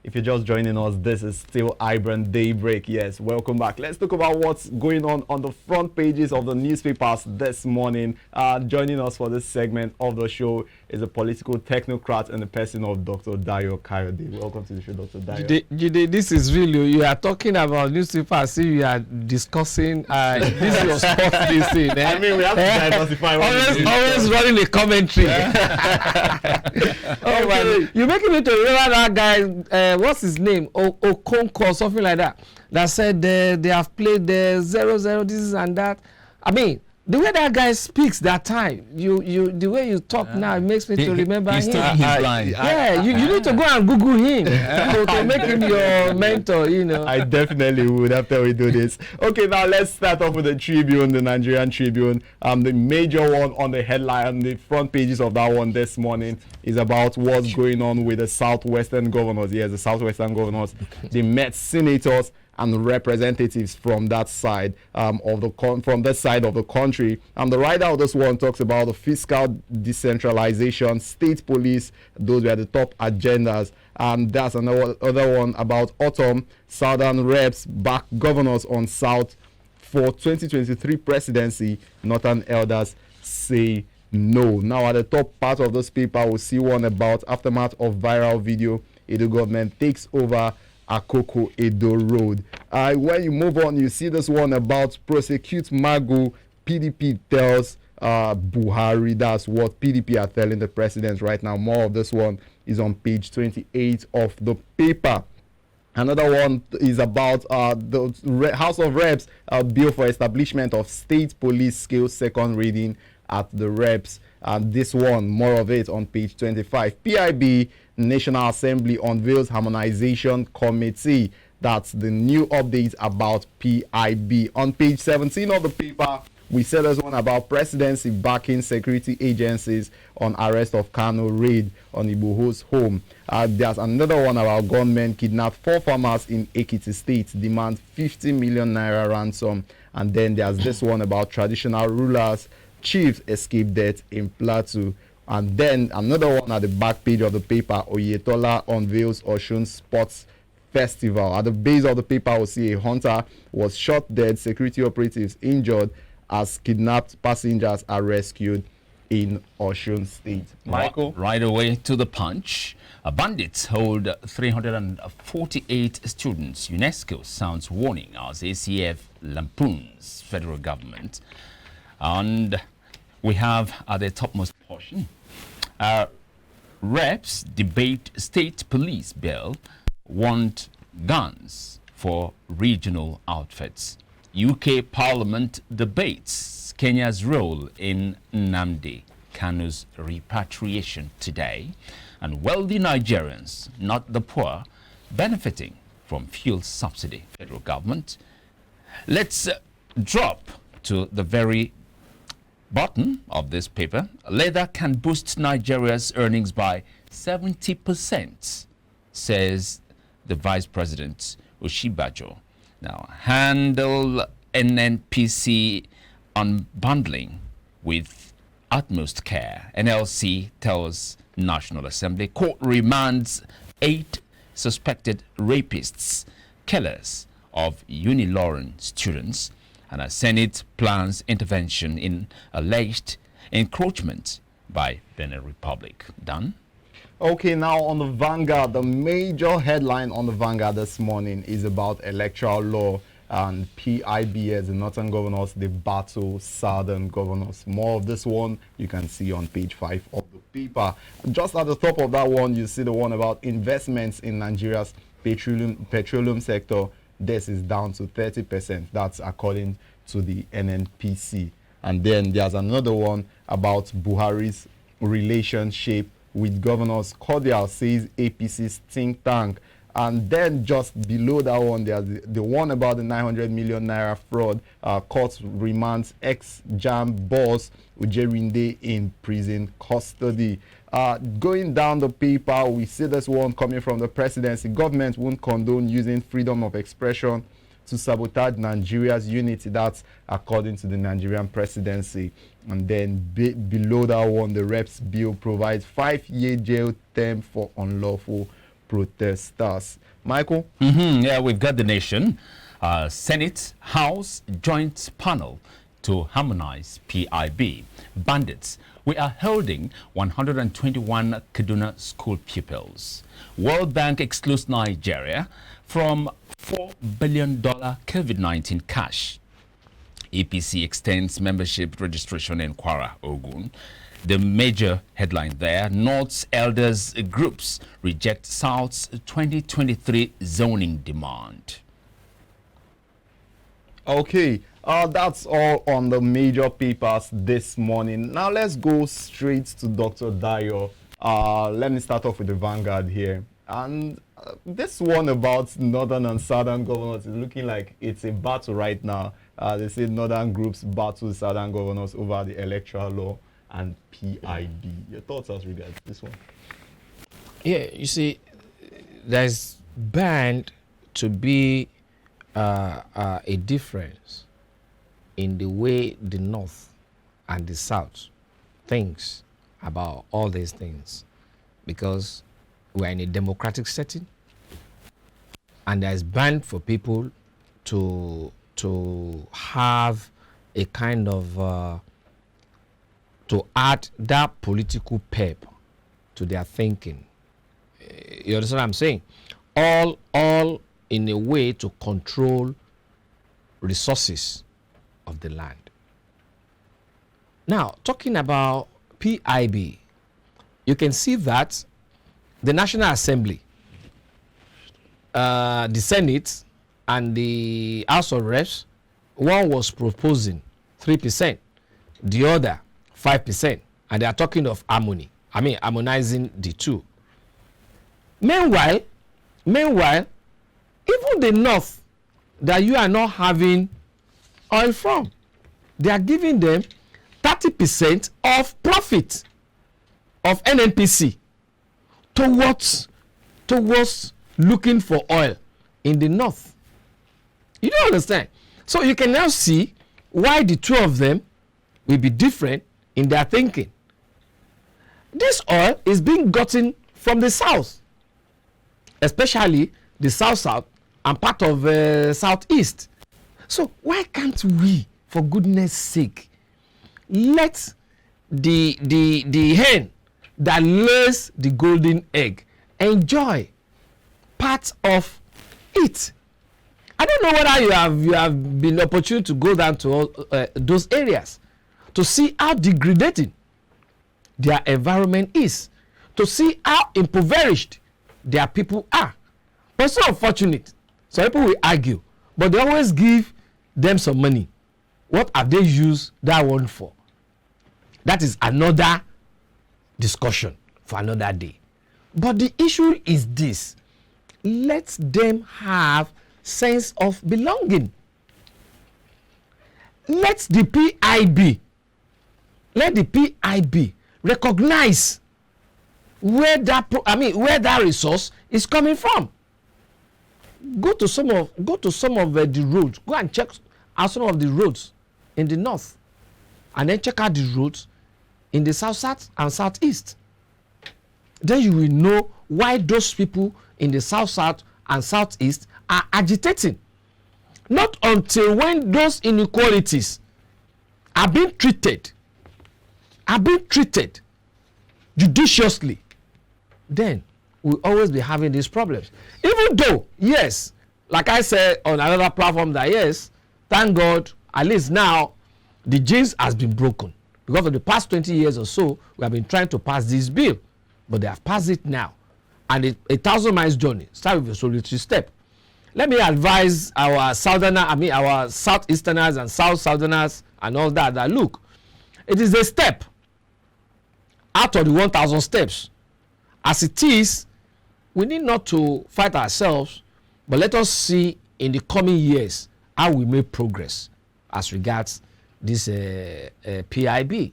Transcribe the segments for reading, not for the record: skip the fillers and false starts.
If you're just joining us, this is still iBrand Daybreak. Yes, welcome back. Let's talk about what's going on the front pages of the newspapers this morning. Joining us for this segment of the show is a political technocrat in the person of Dr. Dayo Kayode. Welcome to the show, Dr. Dayo. Jide, this is really, you are talking about newspapers, see you are discussing, this is your sports this thing. I mean, we have to diversify. Always running a commentary. Oh, okay. You're making me to remember that guy, what's his name? Okonkwo, something like that. That said they have played the 0-0, this and that. I mean, the way that guy speaks that time, the way you talk now, it makes me to remember him. He's blind. Yeah, you need to go and Google him to make him your mentor, you know. I definitely would after we do this. Okay, now let's start off with the Tribune, the Nigerian Tribune. The major one on the headline, on the front pages of that one this morning is about what's going on with the Southwestern governors. Yes, the Southwestern governors. They met senators and representatives from that side of the country. The writer of this one talks about the fiscal decentralization, state police. Those were the top agendas. And that's another one about autumn. Southern reps back governors on South for 2023 presidency. Northern elders say no. Now at the top part of this paper, we'll see one about aftermath of viral video. Edo government takes over Akoko Edo Road. When you move on, you see this one about prosecute Magu. PDP tells Buhari. That's what PDP are telling the president right now. More of this one is on page 28 of the paper. Another one is about the House of Reps bill for establishment of state police skills, second reading at the Reps. And this one, more of it on page 25. PIB, National Assembly unveils Harmonization Committee. That's the new updates about PIB. On page 17 of the paper, we said there's one about presidency backing security agencies on arrest of Kano raid on Iboho's home. There's another one about gunmen kidnap 4 farmers in Ekiti State, demand 50 million naira ransom. And then there's this one about traditional rulers, chiefs escape death in Plateau. And then another one at the back page of the paper, Oyetola unveils Osun Sports Festival. At the base of the paper, we'll see a hunter was shot dead, security operatives injured as kidnapped passengers are rescued in Osun State. Michael? Right away to the Punch. Bandits hold 348 students. UNESCO sounds warning as ACF lampoons federal government. And we have at the topmost portion, reps debate state police bill, want guns for regional outfits. UK Parliament debates Kenya's role in Nnamdi Kanu's repatriation today. And wealthy Nigerians, not the poor, benefiting from fuel subsidy. Federal government. Let's drop to the very bottom of this paper. Leather can boost Nigeria's earnings by 70%, says the Vice President Oshibajo. Now, handle NNPC unbundling with utmost care. NLC tells National Assembly. Court remands 8 suspected rapists, killers of Uniloran students. And a Senate plans intervention in alleged encroachment by Benin Republic. Done? Okay, now on the Vanguard, the major headline on the Vanguard this morning is about electoral law and PIB as the Northern governors, they battle Southern governors. More of this one you can see on page 5 of the paper. Just at the top of that one, you see the one about investments in Nigeria's petroleum sector. This is down to 30%. That's according to the NNPC. And then there's another one about Buhari's relationship with governors. Cordial, says APC's think tank. And then just below that one, there's the one about the 900 million naira fraud. Court remands ex-JAM boss Ujerinde in prison custody. Going down the paper, we see this one coming from the presidency. Government won't condone using freedom of expression to sabotage Nigeria's unity. That's according to the Nigerian presidency. And then below that one, the reps bill provides 5-year jail term for unlawful protesters. Michael? Yeah, we've got the nation. Senate House joint panel to harmonize PIB. Bandits. We are holding 121 Kaduna school pupils. World Bank excludes Nigeria from $4 billion COVID-19 cash. APC extends membership registration in Kwara, Ogun. The major headline there, North's elders groups reject South's 2023 zoning demand. Okay, that's all on the major papers this morning. Now let's go straight to Dr. Dayo. Let me start off with the Vanguard here. And this one about northern and southern governors is looking like it's a battle right now. They say northern groups battle southern governors over the electoral law and PIB. Your thoughts as regards this one? Yeah, you see, there's bound to be a difference in the way the North and the South thinks about all these things, because we're in a democratic setting, and there's bound for people to have a kind of to add that political pep to their thinking. You understand what I'm saying? All in a way to control resources of the land. Now, talking about PIB, you can see that the National Assembly, the Senate, and the House of Reps, one was proposing 3%, the other 5%, and they are talking of harmonizing the two. Meanwhile, even the North that you are not having oil from, they are giving them 30% of profit of NNPC towards looking for oil in the North. You don't understand? So you can now see why the two of them will be different in their thinking. This oil is being gotten from the South, especially the South and part of Southeast. So why can't we, for goodness sake, let the hen that lays the golden egg enjoy part of it? I don't know whether you have been opportune to go down to those areas to see how degrading their environment is, to see how impoverished their people are. But it's so unfortunate. Some people will argue, but they always give them some money. What have they used that one for? That is another discussion for another day. But the issue is this: let them have sense of belonging. Let the PIB recognize where that resource is coming from. Go to some of the roads. Go and check out some of the roads in the North, and then check out the roads in the South and Southeast. Then you will know why those people in the South and Southeast are agitating. Not until when those inequalities are being treated judiciously, then we'll always be having these problems. Even though, yes, like I said on another platform, that yes, thank God, at least now the genes has been broken. Because for the past 20 years or so, we have been trying to pass this bill, but they have passed it now. And a 1,000 miles journey start with a solitary step. Let me advise our Southeasterners and Southerners and all that look, it is a step out of the 1,000 steps. As it is, we need not to fight ourselves, but let us see in the coming years how we make progress as regards this PIB.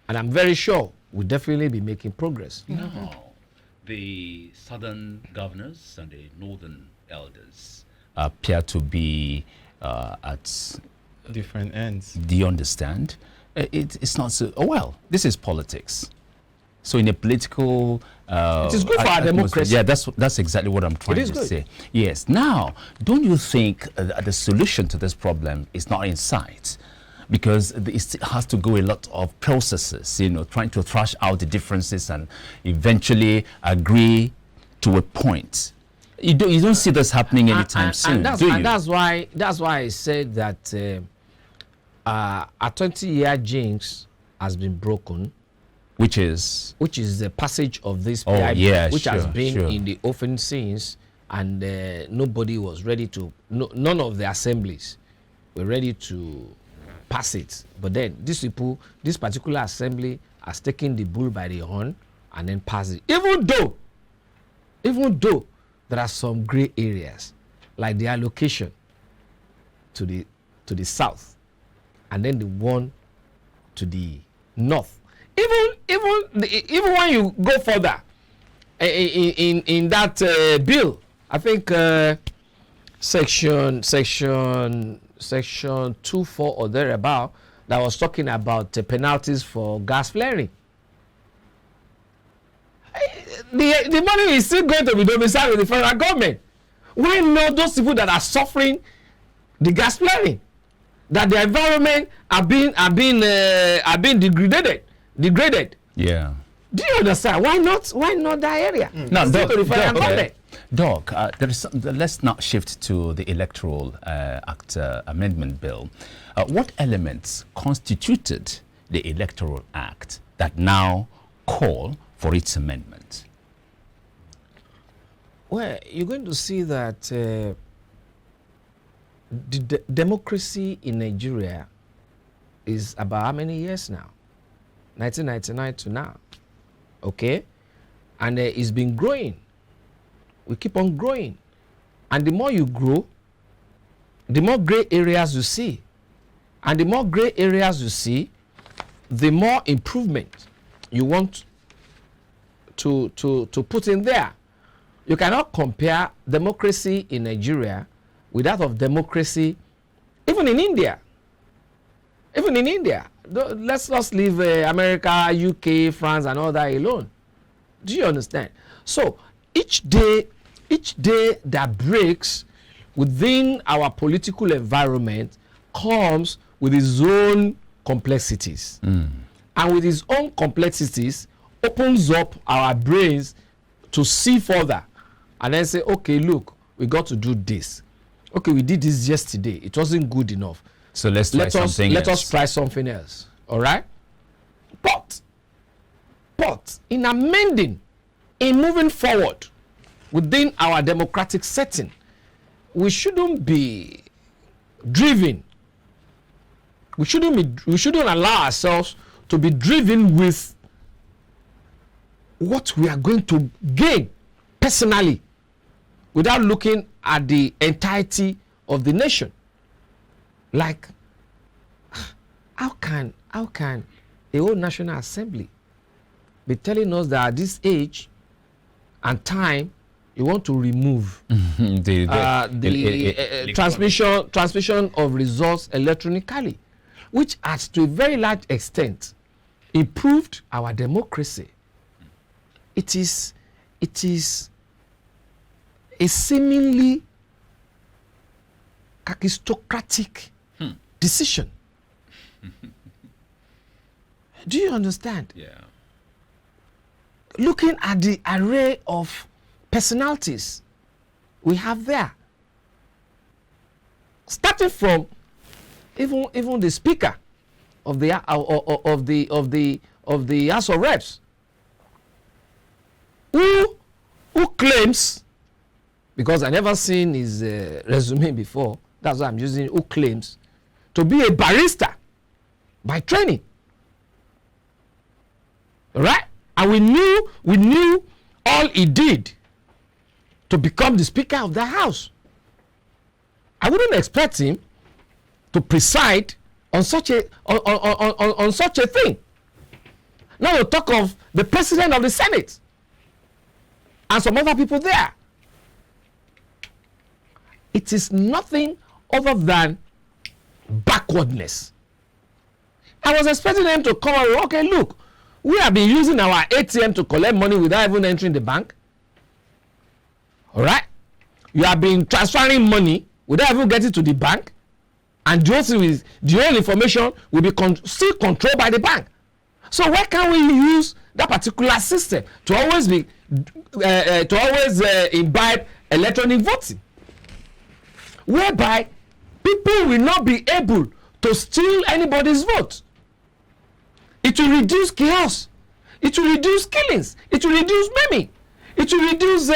And I'm very sure we'll definitely be making progress. Now, the southern governors and the northern elders appear to be at different ends. Do you understand? It's not so. Oh, well, this is politics. So in a political, it is good for our democracy. Yeah, that's exactly what I'm trying to say. Yes. Now, don't you think the solution to this problem is not in sight? Because it has to go a lot of processes, trying to thrash out the differences and eventually agree to a point. You don't see this happening anytime soon, do you? And that's why I said that a 20-year jinx has been broken. Which is the passage of this PIB, which has been in the offing since, and nobody was ready to, none of the assemblies were ready to pass it. But then this particular assembly has taken the bull by the horn and then passed it. Even though there are some gray areas, like the allocation to the south, and then the one to the north. Even when you go further in that bill, I think section 24 or thereabout, that was talking about penalties for gas flaring. The money is still going to be domiciled with the federal government. Why not those people that are suffering the gas flaring, that the environment are being degraded? Yeah. Do you understand? Why not that area? Now, Doc, let's now shift to the Electoral Act Amendment Bill. What elements constituted the Electoral Act that now call for its amendment? Well, you're going to see that the democracy in Nigeria is about how many years now? 1999 to now. Okay? And it's been growing. We keep on growing. And the more you grow, the more gray areas you see. And the more gray areas you see, the more improvement you want to put in there. You cannot compare democracy in Nigeria with that of democracy even in India. Even in India. Let's not leave America, UK, France, and all that alone. Do you understand? So each day that breaks within our political environment comes with its own complexities. And with its own complexities opens up our brains to see further and then say, okay, look, we got to do this. Okay, we did this yesterday. It wasn't good enough. So let's try something else. Let us try something else. All right? But in amending, in moving forward within our democratic setting, we shouldn't be driven. We shouldn't allow ourselves to be driven with what we are going to gain personally without looking at the entirety of the nation. Like, how can a whole National Assembly be telling us that at this age and time you want to remove the transmission of results electronically, which has to a very large extent improved our democracy? It is a seemingly aristocratic decision. Do you understand? Yeah. Looking at the array of personalities we have there, starting from even the Speaker of the House of Reps, who claims, because I never seen his resume before, that's why I'm using, who claims to be a barrister by training. Right? And we knew all he did to become the Speaker of the House. I wouldn't expect him to preside on such a thing. Now we'll talk of the President of the Senate and some other people there. It is nothing other than backwardness. I was expecting them to come and okay, look, We have been using our ATM to collect money without even entering the bank. All right? You have been transferring money without even getting to the bank. And the whole information will be still controlled by the bank. So why can't we use that particular system to always imbibe electronic voting, whereby people will not be able to steal anybody's vote? It will reduce chaos. It will reduce killings. It will reduce maiming. It will reduce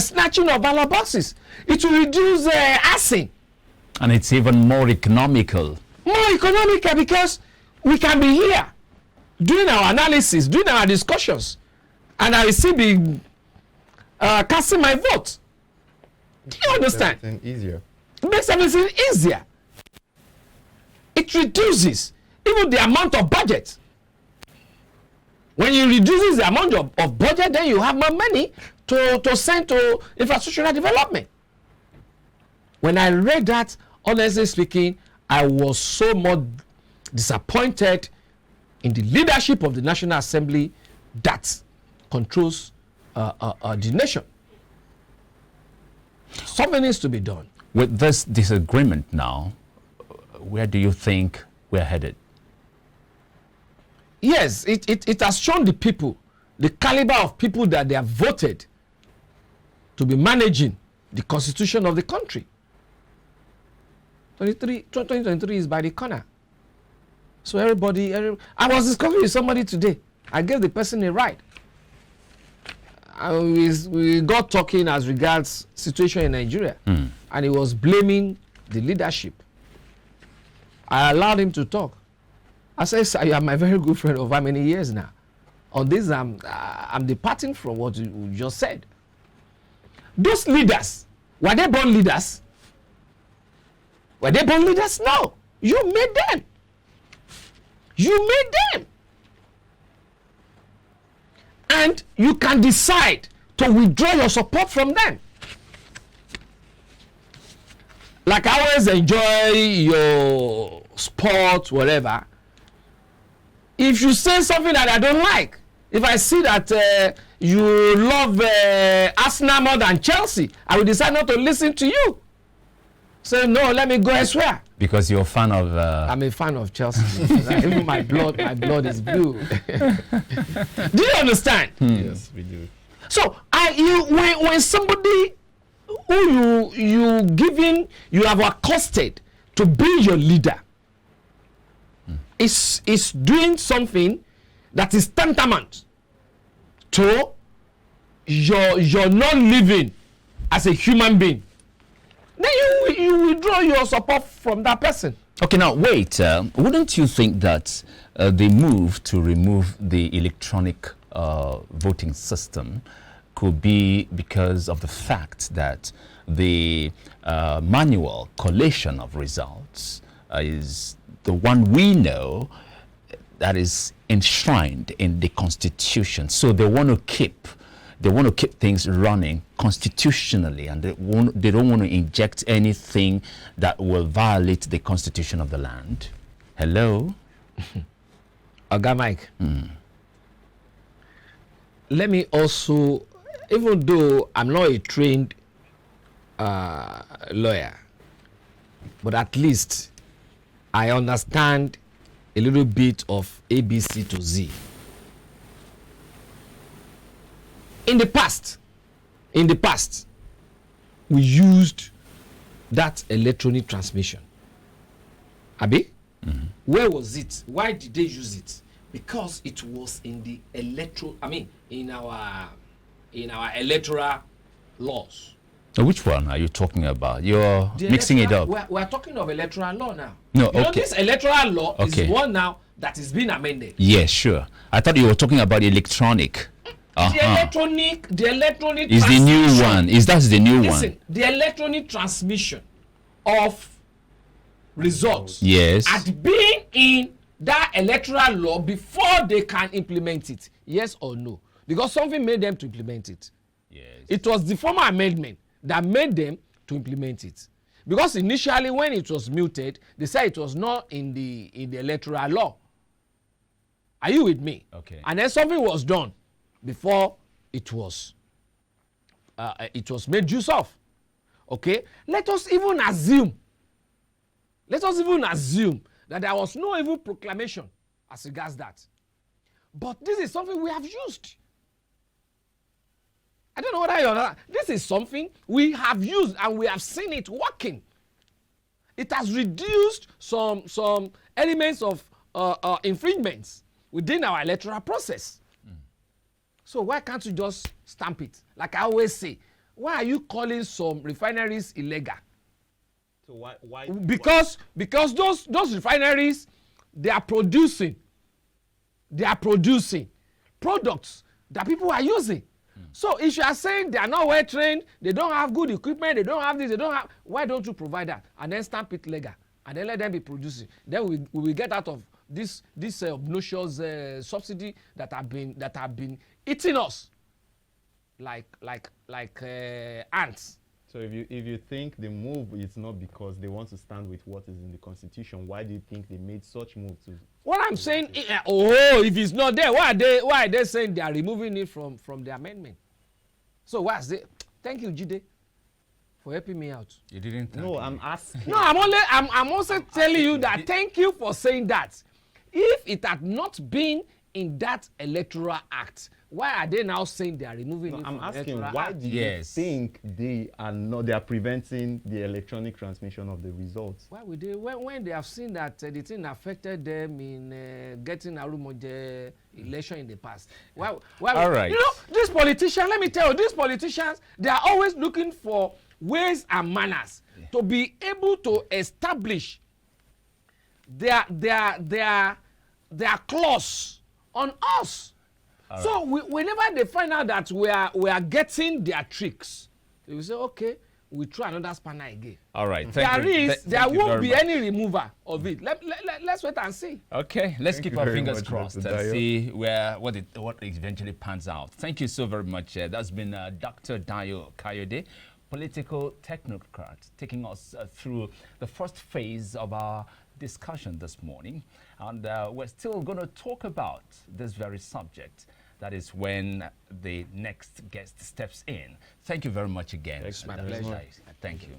snatching of ballot boxes. It will reduce arson. And it's even more economical. More economical because we can be here doing our analysis, doing our discussions, and I will still be casting my vote. Do you understand? It easier. It makes everything easier. It reduces even the amount of budget. When you reduce the amount of budget, then you have more money to send to infrastructural development. When I read that, honestly speaking, I was so much disappointed in the leadership of the National Assembly that controls the nation. Something needs to be done. With this disagreement now, where do you think we're headed? Yes, it has shown the people, the caliber of people that they have voted to be managing the constitution of the country. 2023 is by the corner. So everybody, I was discussing with somebody today. I gave the person a ride. We got talking as regards situation in Nigeria. And he was blaming the leadership. I allowed him to talk. I said, sir, you are my very good friend of how many years now? On this, I'm departing from what you just said. Those leaders, were they born leaders? Were they born leaders? No. You made them. You made them. And you can decide to withdraw your support from them. Like I always enjoy your sport, whatever. If you say something that I don't like, if I see that you love Arsenal more than Chelsea, I will decide not to listen to you. Say, no, let me go elsewhere. Because you're a fan of... I'm a fan of Chelsea. Even my blood is blue. Do you understand? Yes, we do. So, when somebody who you have accosted to be your leader is doing something that is tantamount to your non-living as a human being, then you withdraw your support from that person. Okay, now wait. Wouldn't you think that the move to remove the electronic voting system could be because of the fact that the manual collation of results is the one we know that is enshrined in the Constitution? So they want to keep things running constitutionally, and they don't want to inject anything that will violate the Constitution of the land. Hello? Oga Mike. Let me also, even though I'm not a trained lawyer, but at least I understand a little bit of ABC to Z. In the past, we used that electronic transmission. Abi? Where was it? Why did they use it? Because it was in the in our electoral laws. Which one are you talking about? You're mixing it up. We're talking of electoral law now. No, you know, this electoral law is one now that is being amended. Yes, sure. I thought you were talking about electronic. The electronic is the new one. That's the new Listen, one. The electronic transmission of results had been in that electoral law before they can implement it. Yes or no? Because something made them to implement it. Yes. It was the former amendment that made them to implement it. Because initially when it was muted, they said it was not in the electoral law. Are you with me? Okay. And then something was done before it was made use of. Okay? Let us even assume that there was no even proclamation as regards that. But this is something we have used. I don't know whether you understand. This is something we have used and we have seen it working. It has reduced some elements of infringements within our electoral process. So why can't you just stamp it? Like I always say, why are you calling some refineries illegal? So why? Because those refineries, they are producing products that people are using. So if you are saying they are not well trained, they don't have good equipment, they don't have this, they don't have, why don't you provide that and then stamp it legal and then let them be producing? Then we will get out of this obnoxious subsidy that have been eating us like ants. So if you think the move is not because they want to stand with what is in the Constitution, why do you think they made such move to? What I'm saying, if it's not there, why are they saying they are removing it from the amendment? So what's it? Thank you, Jide, for helping me out. You didn't thank No, me. I'm asking. No, I'm also telling you that thank you for saying that. If it had not been in that electoral act, why are they now saying they are removing it I'm from asking, electoral why act? do you think they are preventing the electronic transmission of the results? Why would they, when they have seen that the thing affected them in getting Arumoje election in the past? Why All right. You know, these politicians, let me tell you, these politicians, they are always looking for ways and manners to be able to establish their clause on us. All so whenever they find out that we are getting their tricks, they will say, okay, we try another spanner again. All right. There won't be any removal of it. Let's wait and see. Okay, let's Thank keep you our very fingers much, crossed Mr. and Dayo. see what eventually pans out. Thank you so very much. That's been Dr. Dayo Kayode, political technocrat, taking us through the first phase of our discussion this morning. And we're still going to talk about this very subject. That is when the next guest steps in. Thank you very much again. It's my pleasure. Thank you.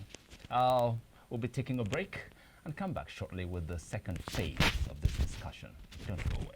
We'll be taking a break and come back shortly with the second phase of this discussion. Don't go away.